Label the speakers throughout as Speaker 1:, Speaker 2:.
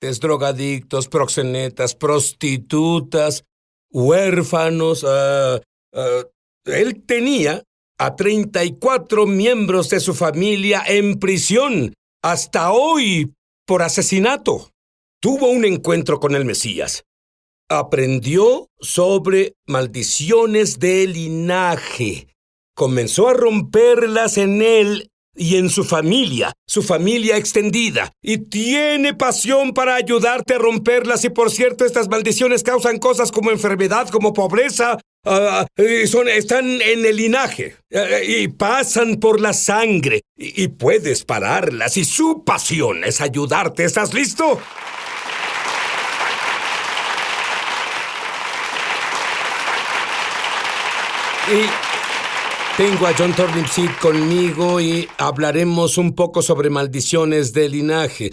Speaker 1: drogadictos, proxenetas, prostitutas, huérfanos. Él tenía a 34 miembros de su familia en prisión hasta hoy por asesinato. Tuvo un encuentro con el Mesías. Aprendió sobre maldiciones de linaje. Comenzó a romperlas en él y en su familia extendida. Y tiene pasión para ayudarte a romperlas. Y por cierto, estas maldiciones causan cosas como enfermedad, como pobreza. Están en el linaje y pasan por la sangre. Y puedes pararlas. Y su pasión es ayudarte. ¿Estás listo? Y tengo a John Turnipseed conmigo y hablaremos un poco sobre maldiciones de linaje.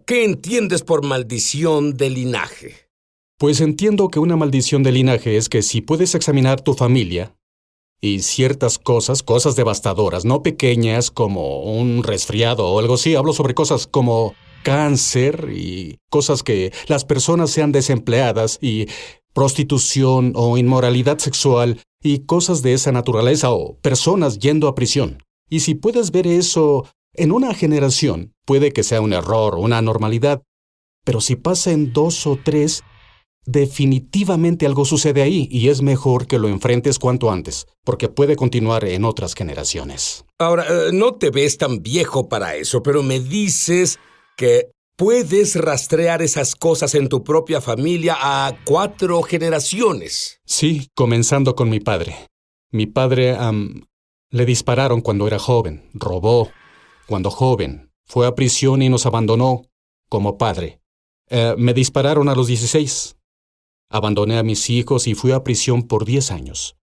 Speaker 1: ¿Qué entiendes por maldición de linaje?
Speaker 2: Pues entiendo que una maldición de linaje es que si puedes examinar tu familia y ciertas cosas devastadoras, no pequeñas como un resfriado o algo así, hablo sobre cosas como cáncer y cosas que las personas sean desempleadas y prostitución o inmoralidad sexual y cosas de esa naturaleza o personas yendo a prisión. Y si puedes ver eso en una generación, puede que sea un error o una anormalidad, pero si pasa en 2 o 3, definitivamente algo sucede ahí y es mejor que lo enfrentes cuanto antes, porque puede continuar en otras generaciones.
Speaker 1: Ahora, no te ves tan viejo para eso, pero me dices que puedes rastrear esas cosas en tu propia familia a 4 generaciones.
Speaker 2: Sí, comenzando con mi padre. Mi padre le dispararon cuando era joven, robó cuando joven, fue a prisión y nos abandonó como padre. Me dispararon a los 16. Abandoné a mis hijos y fui a prisión por 10 años.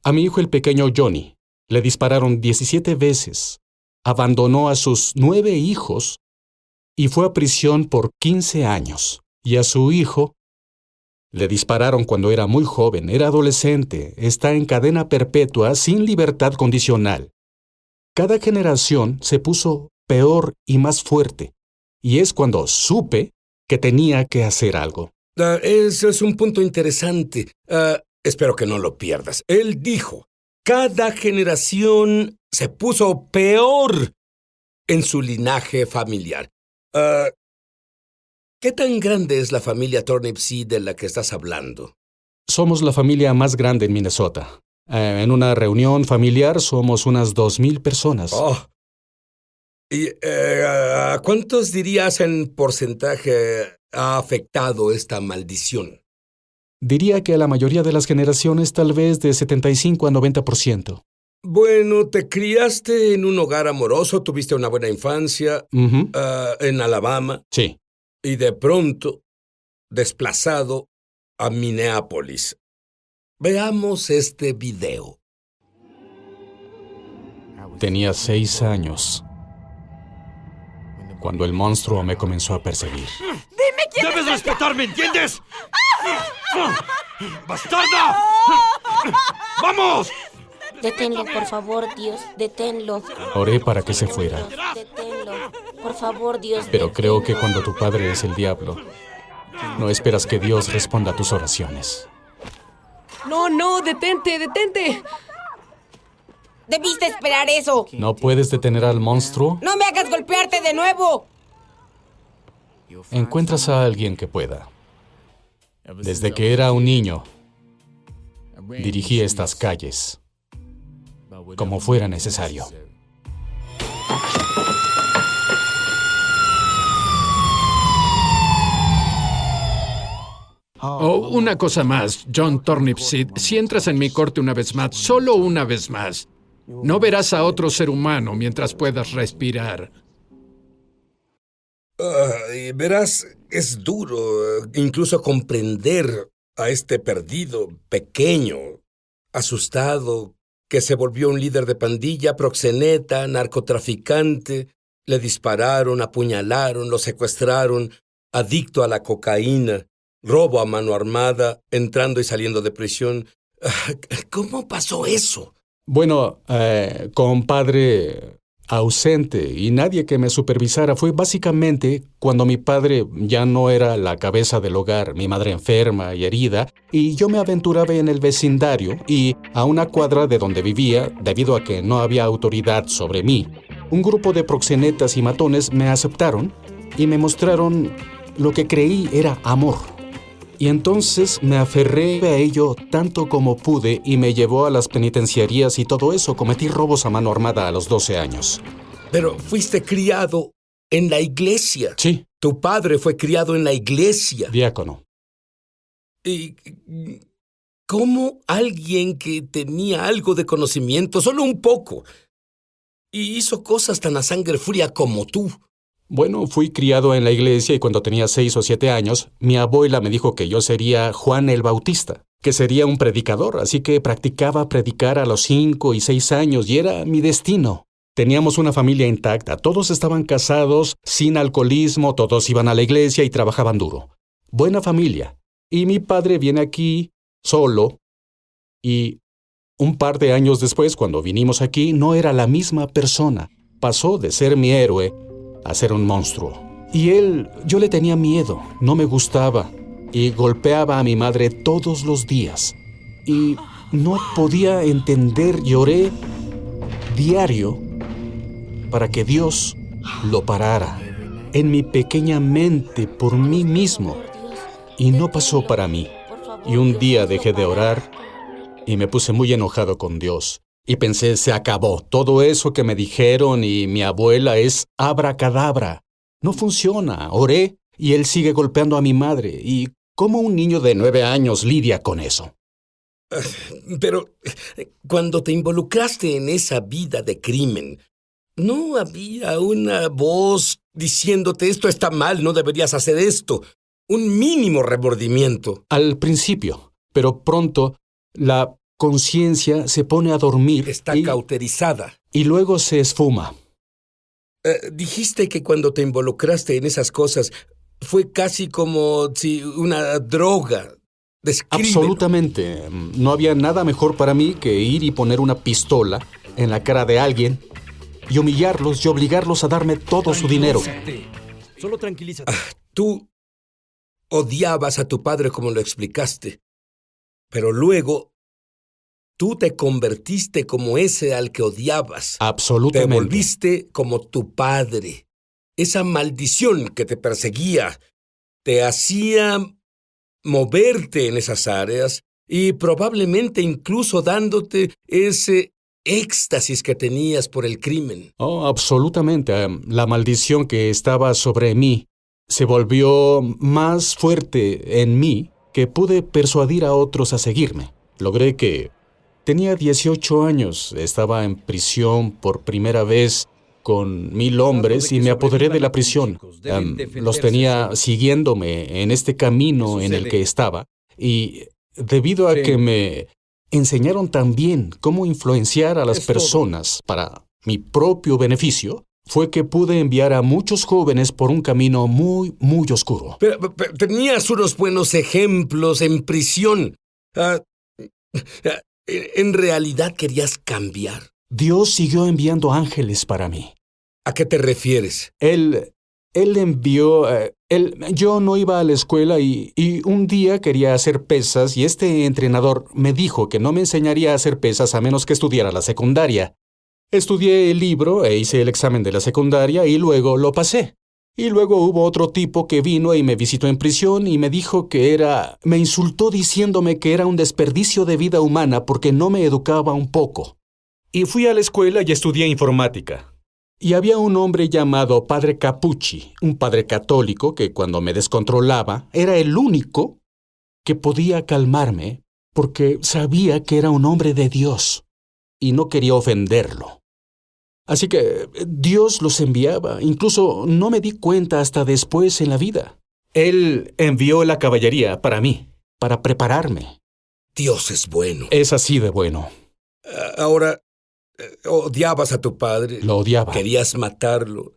Speaker 2: A mi hijo el pequeño Johnny le dispararon 17 veces. Abandonó a sus 9 hijos y fue a prisión por 15 años. Y a su hijo le dispararon cuando era muy joven, era adolescente, está en cadena perpetua sin libertad condicional. Cada generación se puso peor y más fuerte. Y es cuando supe que tenía que hacer algo.
Speaker 1: Eso es un punto interesante. Espero que no lo pierdas. Él dijo, cada generación se puso peor en su linaje familiar. ¿Qué tan grande es la familia Turnipseed de la que estás hablando?
Speaker 2: Somos la familia más grande en Minnesota. En una reunión familiar somos unas 2,000 personas.
Speaker 1: Oh. ¿Y cuántos dirías en porcentaje ha afectado esta maldición?
Speaker 2: Diría que a la mayoría de las generaciones tal vez de 75 a 90%.
Speaker 1: Bueno, te criaste en un hogar amoroso, tuviste una buena infancia, en Alabama.
Speaker 2: Sí.
Speaker 1: Y de pronto, desplazado a Minneapolis. Veamos este video.
Speaker 2: Tenía 6 años cuando el monstruo me comenzó a perseguir.
Speaker 3: ¡Dime quién
Speaker 4: ¡Debes
Speaker 3: es
Speaker 4: respetarme, ¿entiendes? ¡Bastarda! ¡Vamos!
Speaker 5: Deténlo, por favor, Dios, deténlo.
Speaker 2: Oré para que se fuera.
Speaker 5: Deténlo, por favor, Dios.
Speaker 2: Pero creo que cuando tu padre es el diablo, no esperas que Dios responda a tus oraciones.
Speaker 3: No, detente.
Speaker 5: Debiste esperar eso.
Speaker 2: ¿No puedes detener al monstruo?
Speaker 5: No me hagas golpearte de nuevo.
Speaker 2: Encuentras a alguien que pueda. Desde que era un niño, dirigí estas calles como fuera necesario.
Speaker 6: Oh, una cosa más, John Turnipseed. Si entras en mi corte una vez más, solo una vez más, no verás a otro ser humano mientras puedas respirar.
Speaker 1: Verás, es duro incluso comprender a este perdido, pequeño, asustado, que se volvió un líder de pandilla, proxeneta, narcotraficante. Le dispararon, apuñalaron, lo secuestraron, adicto a la cocaína, robo a mano armada, entrando y saliendo de prisión. ¿Cómo pasó eso?
Speaker 2: Bueno, compadre, ausente y nadie que me supervisara. Fue básicamente cuando mi padre ya no era la cabeza del hogar, mi madre enferma y herida, y yo me aventuraba en el vecindario y a una cuadra de donde vivía, debido a que no había autoridad sobre mí, un grupo de proxenetas y matones me aceptaron y me mostraron lo que creí era amor. Y entonces me aferré a ello tanto como pude y me llevó a las penitenciarías y todo eso. Cometí robos a mano armada a los 12 años.
Speaker 1: Pero fuiste criado en la iglesia.
Speaker 2: Sí,
Speaker 1: Tu padre fue criado en la iglesia.
Speaker 2: diácono.
Speaker 1: ¿Y cómo alguien que tenía algo de conocimiento, solo un poco, y hizo cosas tan a sangre fría como tú?
Speaker 2: Bueno, fui criado en la iglesia y cuando tenía 6 o 7 años, mi abuela me dijo que yo sería Juan el Bautista, que sería un predicador, así que practicaba predicar a los 5 y 6 años y era mi destino. Teníamos una familia intacta, todos estaban casados, sin alcoholismo, todos iban a la iglesia y trabajaban duro. Buena familia. Y mi padre viene aquí solo y un par de años después, cuando vinimos aquí, no era la misma persona. Pasó de ser mi héroe a ser un monstruo. Y yo le tenía miedo, no me gustaba, y golpeaba a mi madre todos los días. Y no podía entender, lloré diario para que Dios lo parara en mi pequeña mente por mí mismo. Y no pasó para mí. Y un día dejé de orar y me puse muy enojado con Dios. Y pensé, se acabó. Todo eso que me dijeron y mi abuela es abracadabra. No funciona. Oré y él sigue golpeando a mi madre. ¿Y cómo un niño de 9 años lidia con eso?
Speaker 1: Pero cuando te involucraste en esa vida de crimen, ¿no había una voz diciéndote esto está mal, no deberías hacer esto? Un mínimo remordimiento.
Speaker 2: Al principio, pero pronto la conciencia se pone a dormir
Speaker 1: Está cauterizada.
Speaker 2: y luego se esfuma.
Speaker 1: Dijiste que cuando te involucraste en esas cosas fue casi como si una droga. Descríbelo.
Speaker 2: Absolutamente. No había nada mejor para mí que ir y poner una pistola en la cara de alguien y humillarlos y obligarlos a darme todo su dinero.
Speaker 4: Solo tranquilízate.
Speaker 1: Tú odiabas a tu padre como lo explicaste, pero luego tú te convertiste como ese al que odiabas. Te
Speaker 2: Absolutamente.
Speaker 1: volviste como tu padre. Esa maldición que te perseguía te hacía moverte en esas áreas y probablemente incluso dándote ese éxtasis que tenías por el crimen.
Speaker 2: Oh, absolutamente. La maldición que estaba sobre mí se volvió más fuerte en mí que pude persuadir a otros a seguirme. Logré que tenía 18 años, estaba en prisión por primera vez con 1000 hombres y me apoderé de la prisión. Los tenía siguiéndome en este camino en el que estaba y debido a que me enseñaron también cómo influenciar a las personas para mi propio beneficio, fue que pude enviar a muchos jóvenes por un camino muy, muy oscuro.
Speaker 1: Pero tenías unos buenos ejemplos en prisión. ¿En realidad querías cambiar?
Speaker 2: Dios siguió enviando ángeles para mí.
Speaker 1: ¿A qué te refieres?
Speaker 2: Él envió... yo no iba a la escuela y un día quería hacer pesas y este entrenador me dijo que no me enseñaría a hacer pesas a menos que estudiara la secundaria. Estudié el libro e hice el examen de la secundaria y luego lo pasé. Y luego hubo otro tipo que vino y me visitó en prisión y me dijo me insultó diciéndome que era un desperdicio de vida humana porque no me educaba un poco. Y fui a la escuela y estudié informática. Y había un hombre llamado Padre Capucci, un padre católico que cuando me descontrolaba era el único que podía calmarme porque sabía que era un hombre de Dios y no quería ofenderlo. Así que Dios los enviaba. Incluso no me di cuenta hasta después en la vida. Él envió la caballería para mí, para prepararme.
Speaker 1: Dios es bueno.
Speaker 2: Es así de bueno.
Speaker 1: Ahora, odiabas a tu padre.
Speaker 2: Lo odiaba.
Speaker 1: Querías matarlo.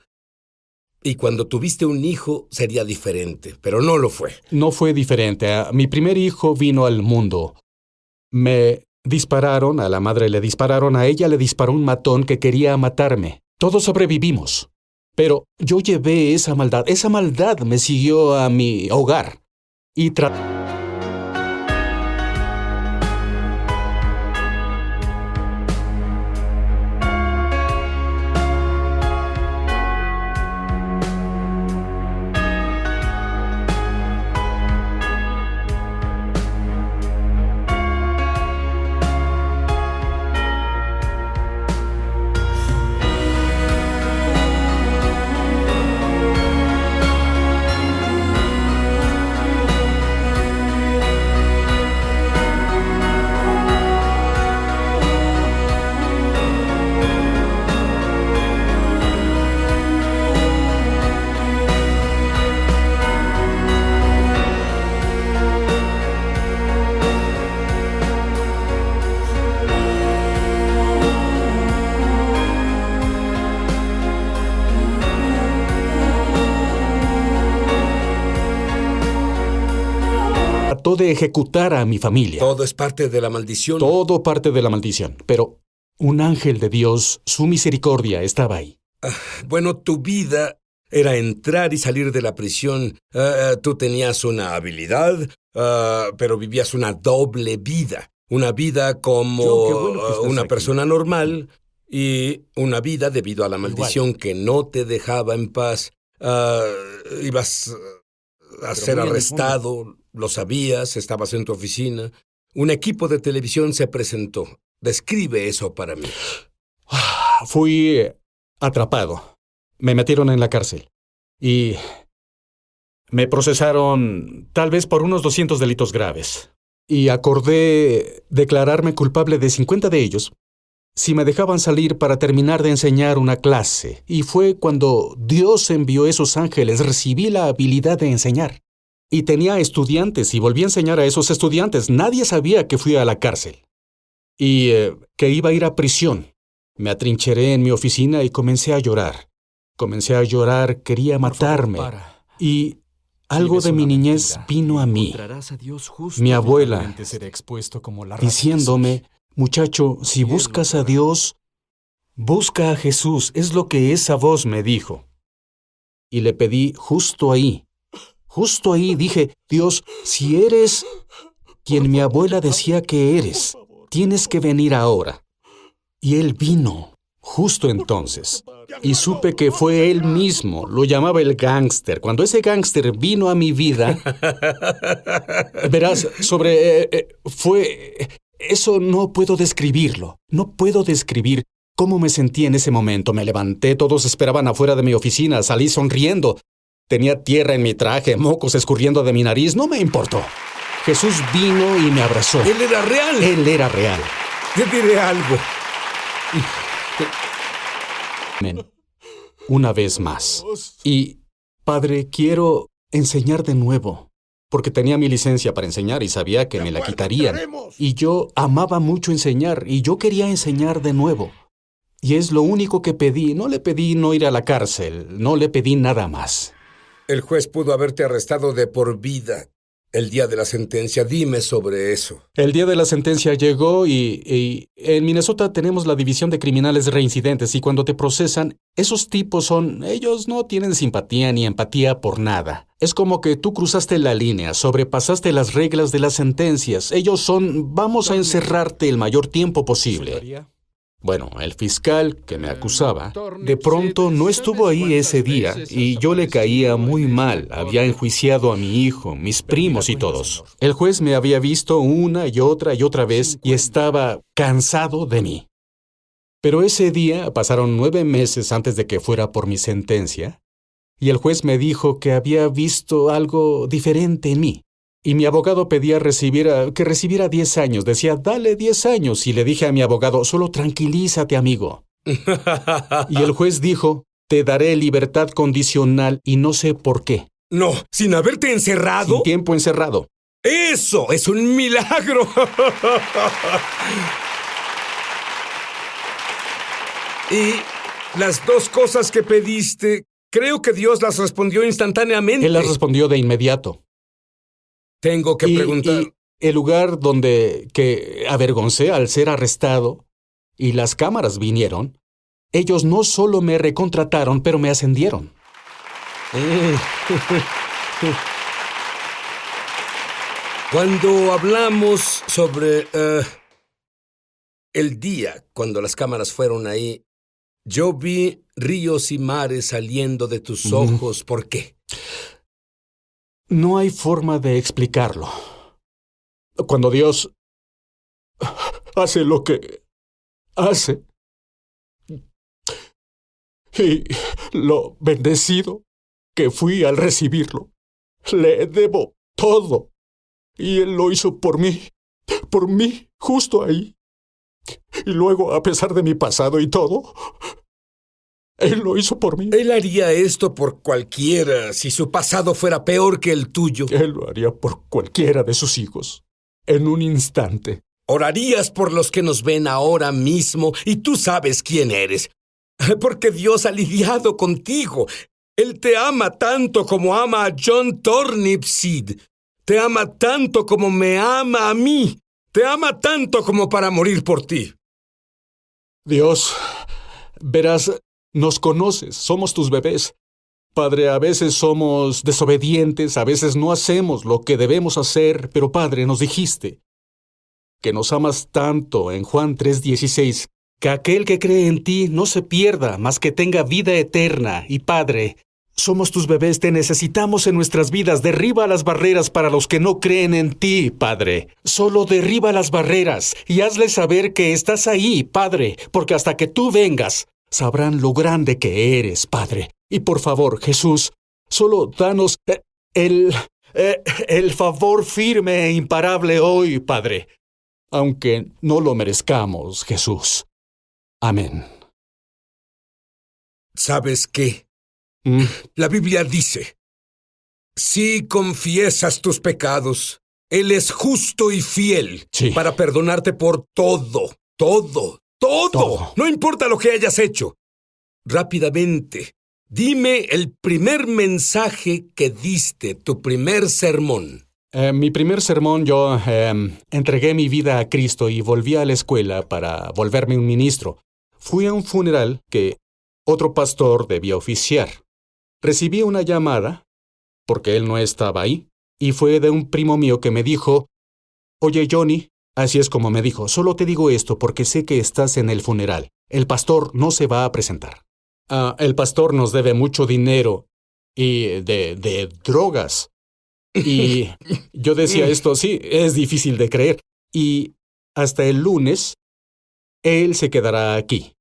Speaker 1: Y cuando tuviste un hijo sería diferente, pero no lo fue.
Speaker 2: No fue diferente. Mi primer hijo vino al mundo. Me dispararon, a la madre le dispararon, a ella le disparó un matón que quería matarme. Todos sobrevivimos. Pero yo llevé esa maldad. Esa maldad me siguió a mi hogar. Y trató de ejecutar a mi familia.
Speaker 1: Todo es parte de la maldición.
Speaker 2: Todo parte de la maldición. Pero un ángel de Dios, su misericordia, estaba ahí.
Speaker 1: Bueno, tu vida era entrar y salir de la prisión. Tú tenías una habilidad, pero vivías una doble vida. Una vida como
Speaker 4: Joe, qué bueno que estás
Speaker 1: una
Speaker 4: aquí.
Speaker 1: persona normal y una vida debido a la maldición que no te dejaba en paz. Ibas a ser
Speaker 4: muy en el
Speaker 1: arrestado, lo sabías, estabas en tu oficina. Un equipo de televisión se presentó. Describe eso para mí.
Speaker 2: Fui atrapado. Me metieron en la cárcel. Y me procesaron tal vez por unos 200 delitos graves. Y acordé declararme culpable de 50 de ellos si me dejaban salir para terminar de enseñar una clase. Y fue cuando Dios envió esos ángeles, recibí la habilidad de enseñar. Y tenía estudiantes y volví a enseñar a esos estudiantes. Nadie sabía que fui a la cárcel y que iba a ir a prisión. Me atrincheré en mi oficina y comencé a llorar. Comencé a llorar, quería matarme. Y algo de mi niñez vino a mí. Mi abuela, diciéndome, muchacho, si buscas a Dios, busca a Jesús. Es lo que esa voz me dijo. Y le pedí justo ahí, dije, Dios, si eres quien mi abuela decía que eres, tienes que venir ahora. Y él vino, justo entonces. Y supe que fue él mismo, lo llamaba el gángster. Cuando ese gángster vino a mi vida, verás, eso no puedo describirlo. No puedo describir cómo me sentí en ese momento. Me levanté, todos esperaban afuera de mi oficina, salí sonriendo. Tenía tierra en mi traje, mocos escurriendo de mi nariz, no me importó. Jesús vino y me abrazó.
Speaker 1: Él era real.
Speaker 2: Él era real.
Speaker 1: Te diré algo.
Speaker 2: Amén. Una vez más. Y, Padre, quiero enseñar de nuevo, porque tenía mi licencia para enseñar y sabía que me la quitarían. Y yo amaba mucho enseñar, y yo quería enseñar de nuevo. Y es lo único que pedí. No le pedí no ir a la cárcel, no le pedí nada más.
Speaker 1: El juez pudo haberte arrestado de por vida el día de la sentencia. Dime sobre eso.
Speaker 2: El día de la sentencia llegó y en Minnesota tenemos la división de criminales reincidentes y cuando te procesan, esos tipos ellos no tienen simpatía ni empatía por nada. Es como que tú cruzaste la línea, sobrepasaste las reglas de las sentencias. Ellos vamos a encerrarte el mayor tiempo posible. Bueno, el fiscal que me acusaba, de pronto no estuvo ahí ese día y yo le caía muy mal. Había enjuiciado a mi hijo, mis primos y todos. El juez me había visto una y otra vez y estaba cansado de mí. Pero ese día pasaron 9 meses antes de que fuera por mi sentencia y el juez me dijo que había visto algo diferente en mí. Y mi abogado pedía que recibiera 10 años. Decía, dale 10 años. Y le dije a mi abogado, solo tranquilízate, amigo. Y el juez dijo, te daré libertad condicional y no sé por qué.
Speaker 1: No, sin haberte encerrado.
Speaker 2: Sin tiempo encerrado.
Speaker 1: ¡Eso es un milagro! Y las 2 cosas que pediste, creo que Dios las respondió instantáneamente.
Speaker 2: Él las respondió de inmediato.
Speaker 1: Tengo que preguntar.
Speaker 2: Y el lugar donde que avergoncé al ser arrestado y las cámaras vinieron, ellos no solo me recontrataron, pero me ascendieron.
Speaker 1: Cuando hablamos sobre el día cuando las cámaras fueron ahí, yo vi ríos y mares saliendo de tus ojos. ¿Por qué?
Speaker 2: No hay forma de explicarlo. Cuando Dios hace lo que hace, y lo bendecido que fui al recibirlo, le debo todo. Y Él lo hizo por mí, justo ahí. Y luego, a pesar de mi pasado y todo, Él lo hizo por mí.
Speaker 1: Él haría esto por cualquiera si su pasado fuera peor que el tuyo.
Speaker 2: Él lo haría por cualquiera de sus hijos, en un instante.
Speaker 1: Orarías por los que nos ven ahora mismo y tú sabes quién eres. Porque Dios ha lidiado contigo. Él te ama tanto como ama a John Turnipseed. Te ama tanto como me ama a mí. Te ama tanto como para morir por ti.
Speaker 2: Dios, verás, nos conoces, somos tus bebés. Padre, a veces somos desobedientes, a veces no hacemos lo que debemos hacer, pero Padre, nos dijiste que nos amas tanto en Juan 3:16, que aquel que cree en ti no se pierda, mas que tenga vida eterna. Y Padre, somos tus bebés, te necesitamos en nuestras vidas. Derriba las barreras para los que no creen en ti, Padre. Solo derriba las barreras y hazles saber que estás ahí, Padre, porque hasta que tú vengas, sabrán lo grande que eres, Padre. Y por favor, Jesús, solo danos el favor firme e imparable hoy, Padre, aunque no lo merezcamos, Jesús. Amén.
Speaker 1: ¿Sabes qué? La Biblia dice, si confiesas tus pecados, Él es justo y fiel para perdonarte por todo. No importa lo que hayas hecho. Rápidamente, dime el primer mensaje que diste, tu primer sermón.
Speaker 2: Mi primer sermón, yo entregué mi vida a Cristo y volví a la escuela para volverme un ministro. Fui a un funeral que otro pastor debía oficiar. Recibí una llamada, porque él no estaba ahí, y fue de un primo mío que me dijo, «Oye, Johnny», así es como me dijo, «solo te digo esto porque sé que estás en el funeral. El pastor no se va a presentar. El pastor nos debe mucho dinero y de drogas». Y yo decía esto, sí, es difícil de creer. Y hasta el lunes, él se quedará aquí.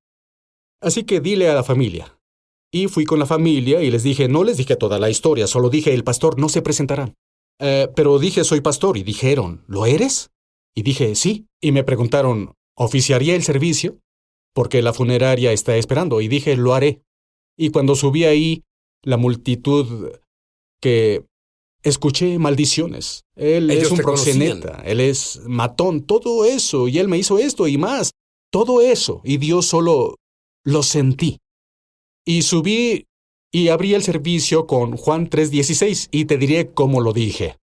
Speaker 2: Así que dile a la familia. Y fui con la familia y les dije, no les dije toda la historia, solo dije, el pastor no se presentará. Pero dije, soy pastor, y dijeron, ¿lo eres? Y dije, sí. Y me preguntaron, ¿oficiaría el servicio? Porque la funeraria está esperando. Y dije, lo haré. Y cuando subí ahí, la multitud que escuché maldiciones. Él es un proxeneta, él es matón, todo eso, y él me hizo esto y más. Todo eso, y Dios solo lo sentí. Y subí y abrí el servicio con Juan 3:16, y te diré cómo lo dije.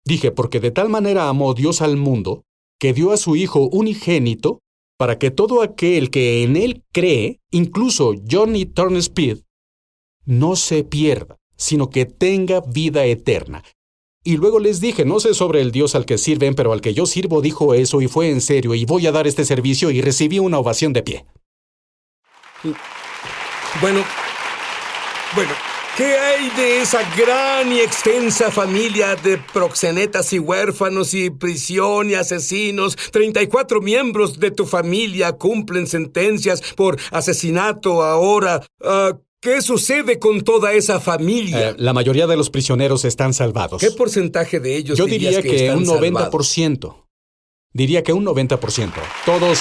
Speaker 2: Dije, porque de tal manera amó Dios al mundo, que dio a su Hijo unigénito, para que todo aquel que en él cree, incluso Johnny Turnipseed, no se pierda, sino que tenga vida eterna. Y luego les dije, no sé sobre el Dios al que sirven, pero al que yo sirvo dijo eso y fue en serio, y voy a dar este servicio, y recibí una ovación de pie.
Speaker 1: Bueno, ¿qué hay de esa gran y extensa familia de proxenetas y huérfanos y prisión y asesinos? 34 miembros de tu familia cumplen sentencias por asesinato ahora. ¿Qué sucede con toda esa familia?
Speaker 2: La mayoría de los prisioneros están salvados.
Speaker 1: ¿Qué porcentaje de ellos
Speaker 2: Yo diría que
Speaker 1: están
Speaker 2: un 90%.
Speaker 1: salvados?
Speaker 2: Diría que un 90%. Todos...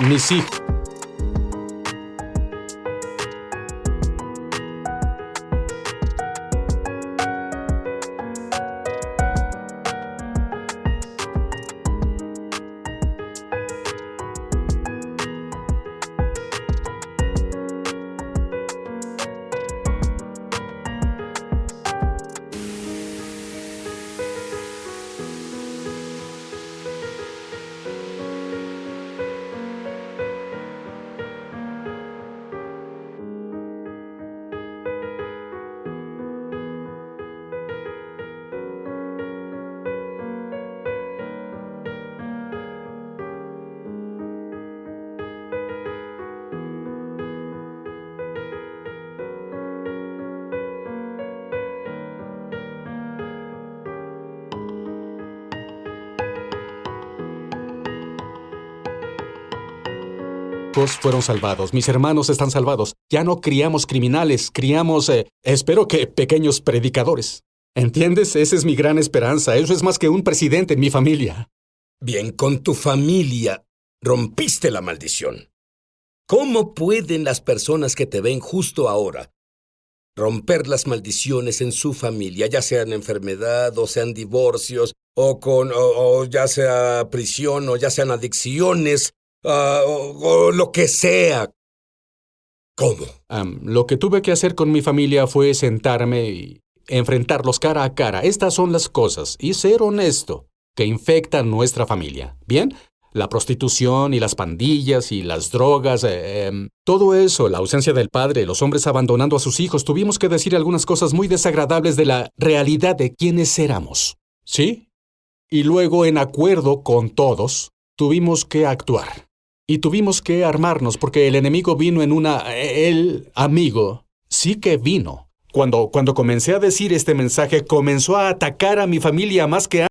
Speaker 2: Mis hijos... hijos fueron salvados, mis hermanos están salvados. Ya no criamos criminales, criamos, espero que pequeños predicadores. ¿Entiendes? Esa es mi gran esperanza. Eso es más que un presidente en mi familia.
Speaker 1: Bien, con tu familia rompiste la maldición. ¿Cómo pueden las personas que te ven justo ahora romper las maldiciones en su familia, ya sean enfermedad, o sean divorcios, o ya sea prisión, o ya sean adicciones, o lo que sea? ¿Cómo?
Speaker 2: Lo que tuve que hacer con mi familia fue sentarme y enfrentarlos cara a cara. Estas son las cosas, y ser honesto, que infectan nuestra familia. ¿Bien? La prostitución y las pandillas y las drogas, todo eso, la ausencia del padre, los hombres abandonando a sus hijos, tuvimos que decir algunas cosas muy desagradables de la realidad de quiénes éramos. ¿Sí? Y luego, en acuerdo con todos, tuvimos que actuar. Y tuvimos que armarnos porque el enemigo vino en el amigo sí que vino. Cuando comencé a decir este mensaje, comenzó a atacar a mi familia más que